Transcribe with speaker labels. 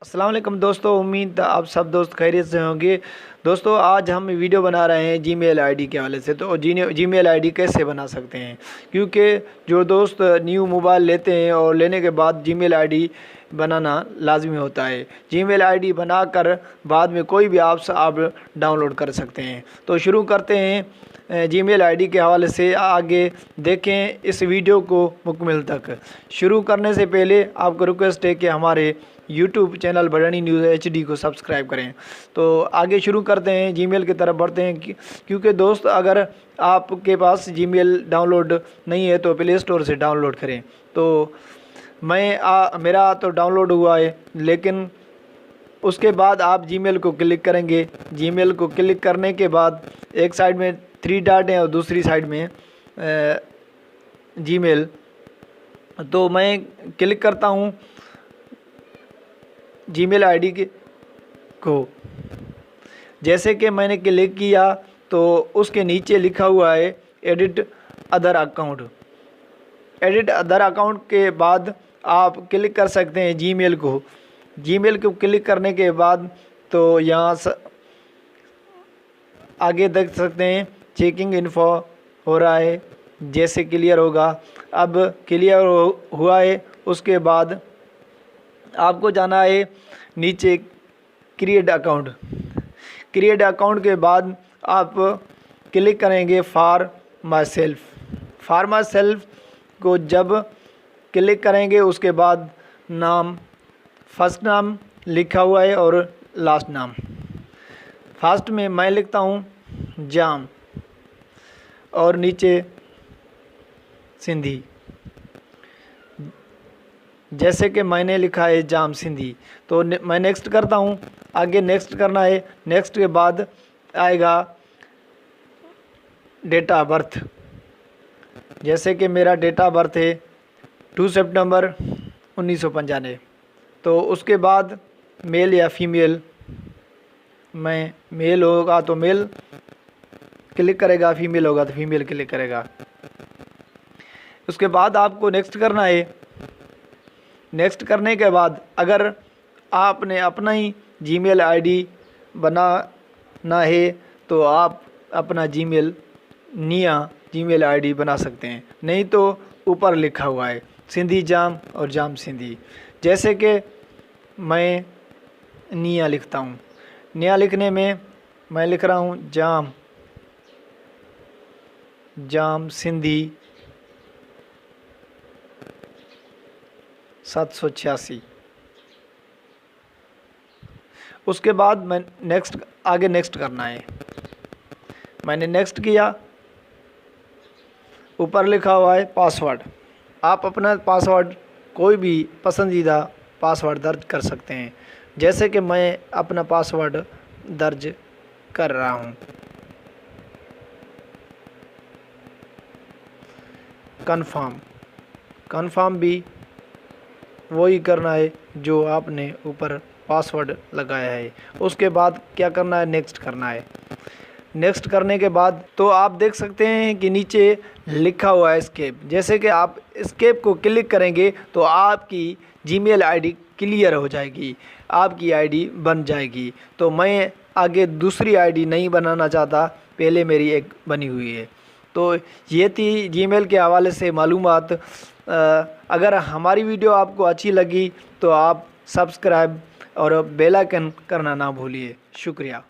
Speaker 1: अस्सलाम वालेकुम दोस्तों, उम्मीद आप सब दोस्त खैरियत से होंगे। दोस्तों आज हम वीडियो बना रहे हैं जीमेल आईडी के हवाले से। तो जीमेल आईडी कैसे बना सकते हैं, क्योंकि जो दोस्त न्यू मोबाइल लेते हैं और लेने के बाद जीमेल आईडी बनाना लाजमी होता है। जीमेल आईडी बनाकर बाद में कोई भी ऐप्स आप डाउनलोड कर सकते हैं। तो शुरू करते हैं जीमेल आईडी के हवाले से। आगे देखें इस वीडियो को मुकम्मल तक। शुरू करने से पहले आपको रिक्वेस्ट है कि हमारे यूट्यूब चैनल बढ़ानी न्यूज़ HD को सब्सक्राइब करें। तो आगे शुरू करते हैं, जीमेल की तरफ बढ़ते हैं। क्योंकि दोस्त अगर आपके पास जीमेल डाउनलोड नहीं है तो प्ले स्टोर से डाउनलोड करें। तो मेरा तो डाउनलोड हुआ है, लेकिन उसके बाद आप जीमेल को क्लिक करेंगे। जीमेल को क्लिक करने के बाद एक साइड में 3 डॉट है और दूसरी साइड में जीमेल। तो मैं क्लिक करता हूँ जीमेल आईडी को। जैसे कि मैंने क्लिक किया तो उसके नीचे लिखा हुआ है edit other account. Edit other account के बाद आप क्लिक कर सकते हैं जीमेल को। जीमेल को क्लिक करने के बाद तो यहाँ आगे देख सकते हैं चेकिंग इन्फो हो रहा है, जैसे क्लियर होगा। अब क्लियर हुआ है, उसके बाद आपको जाना है नीचे क्रिएट अकाउंट। क्रिएट अकाउंट के बाद आप क्लिक करेंगे for my self. For my self को जब क्लिक करेंगे उसके बाद नाम, फर्स्ट नाम लिखा हुआ है और लास्ट नाम। फर्स्ट में मैं लिखता हूँ जाम और नीचे सिंधी, जैसे कि मैंने लिखा है जाम सिंधी। तो मैं नेक्स्ट करता हूँ। आगे नेक्स्ट करना है। नेक्स्ट के बाद आएगा डेट ऑफ बर्थ। जैसे कि मेरा डेट ऑफ बर्थ है 2 सितंबर 1995। तो उसके बाद मेल या फीमेल, मैं मेल होगा तो मेल क्लिक करेगा, फीमेल होगा तो फीमेल क्लिक करेगा। उसके बाद आपको नेक्स्ट करना है। नेक्स्ट करने के बाद अगर आपने अपना ही जीमेल आईडी बनाना है तो आप अपना नया जीमेल आईडी बना सकते हैं। नहीं तो ऊपर लिखा हुआ है सिंधी जाम और जाम सिंधी। जैसे कि मैं नया लिखता हूँ। नया लिखने में मैं लिख रहा हूँ जाम सिंधी 786। उसके बाद मैं आगे नेक्स्ट करना है। मैंने नेक्स्ट किया, ऊपर लिखा हुआ है पासवर्ड। आप अपना पासवर्ड कोई भी पसंदीदा पासवर्ड दर्ज कर सकते हैं। जैसे कि मैं अपना पासवर्ड दर्ज कर रहा हूँ। कन्फर्म भी वही करना है जो आपने ऊपर पासवर्ड लगाया है। उसके बाद क्या करना है, नेक्स्ट करना है। नेक्स्ट करने के बाद तो आप देख सकते हैं कि नीचे लिखा हुआ है एस्केप। जैसे कि आप एस्केप को क्लिक करेंगे तो आपकी जीमेल आईडी क्लियर हो जाएगी, आपकी आईडी बन जाएगी। तो मैं आगे दूसरी आईडी नहीं बनाना चाहता, पहले मेरी एक बनी हुई है। तो ये थी जीमेल के हवाले से मालूमात। अगर हमारी वीडियो आपको अच्छी लगी तो आप सब्सक्राइब और बेल आइकन करना ना भूलिए। शुक्रिया।